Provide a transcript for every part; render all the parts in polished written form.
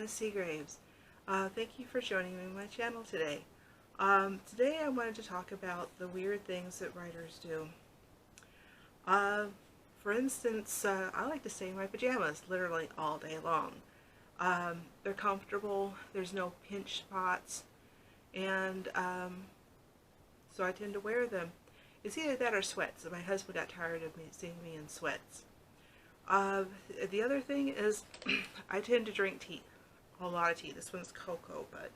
Janice Seagraves. Thank you for joining me on my channel today. Today I wanted to talk about the weird things that writers do. For instance, I like to stay in my pajamas literally all day long. They're comfortable, there's no pinch spots, and so I tend to wear them. It's either that or sweats. My husband got tired of seeing me in sweats. The other thing is I tend to drink tea. A lot of tea. This one's cocoa, but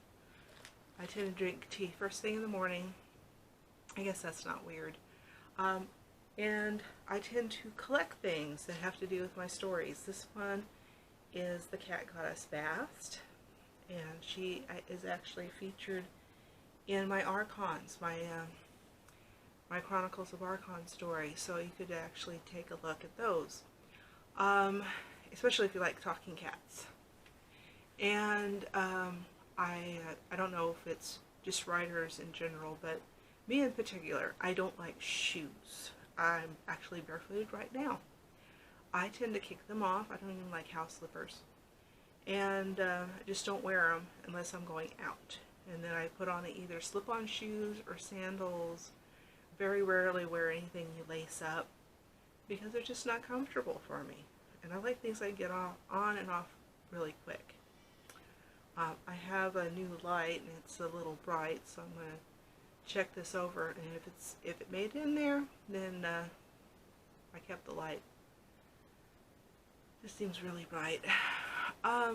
I tend to drink tea first thing in the morning. I guess that's not weird. And I tend to collect things that have to do with my stories. This one is The Cat Goddess Bast, and she is actually featured in my Archons, my Chronicles of Archon story, so you could actually take a look at those. Especially if you like talking cats. And I don't know if it's just writers in general, but me in particular, I don't like shoes. I'm actually barefooted right now. I tend to kick them off. I don't even like house slippers. And I just don't wear them unless I'm going out. And then I put on either slip-on shoes or sandals. Very rarely wear anything you lace up, because they're just not comfortable for me. And I like things I get on and off really quick. I have a new light and it's a little bright, so I'm going to check this over, and if it made it in there, then I kept the light. This seems really bright. I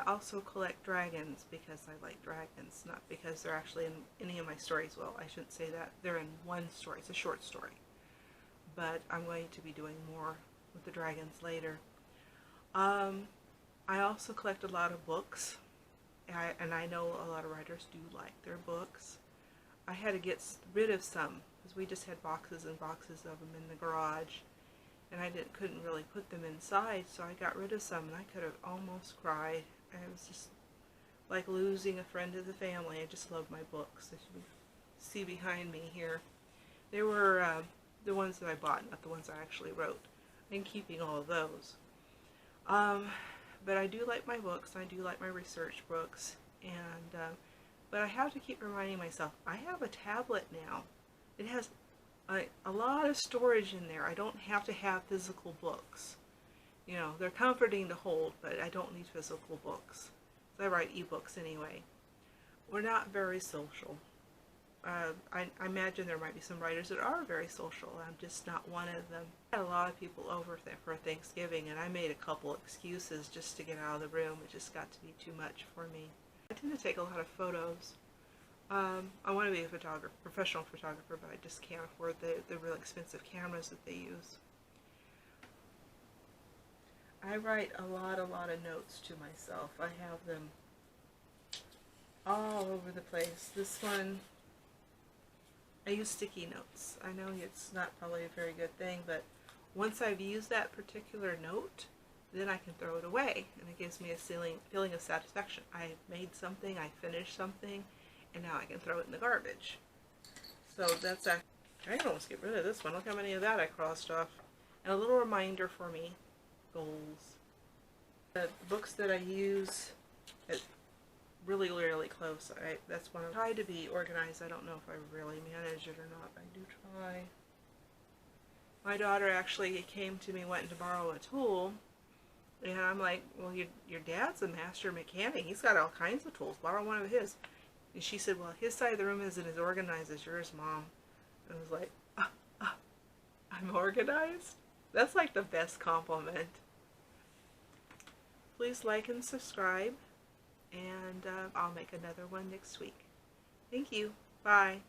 also collect dragons because I like dragons, not because they're actually in any of my stories. Well, I shouldn't say that. They're in one story. It's a short story. But I'm going to be doing more with the dragons later. I also collect a lot of books, and I know a lot of writers do like their books. I had to get rid of some because we just had boxes and boxes of them in the garage, and I couldn't really put them inside, so I got rid of some, and I could have almost cried. And it was just like losing a friend of the family. I just love my books, as you see behind me here. They were the ones that I bought, not the ones I actually wrote. I'm keeping all of those. But I do like my books. I do like my research books, and but I have to keep reminding myself, I have a tablet now. It has a lot of storage in there. I don't have to have physical books. You know, they're comforting to hold, but I don't need physical books. So I write ebooks anyway. We're not very social. I imagine there might be some writers that are very social. I'm just not one of them. I had a lot of people over for Thanksgiving, and I made a couple excuses just to get out of the room. It just got to be too much for me. I tend to take a lot of photos. I want to be a photographer, professional photographer, but I just can't afford the real expensive cameras that they use. I write a lot of notes to myself. I have them all over the place. This one, I use sticky notes. I know it's not probably a very good thing, but once I've used that particular note, then I can throw it away, and it gives me a feeling of satisfaction. I made something, I finished something, and now I can throw it in the garbage. So that's I can almost get rid of this one. Look how many of that I crossed off. And a little reminder for me, goals. The books that I use, really close. That's one I try to be organized. I don't know if I really manage it or not, but I do try. My daughter actually came to me wanting to borrow a tool, and I'm like, well, your dad's a master mechanic. He's got all kinds of tools. Borrow one of his. And she said, well, his side of the room isn't as organized as yours, Mom. And I was like, I'm organized? That's like the best compliment. Please like and subscribe, and I'll make another one next week. Thank you. Bye.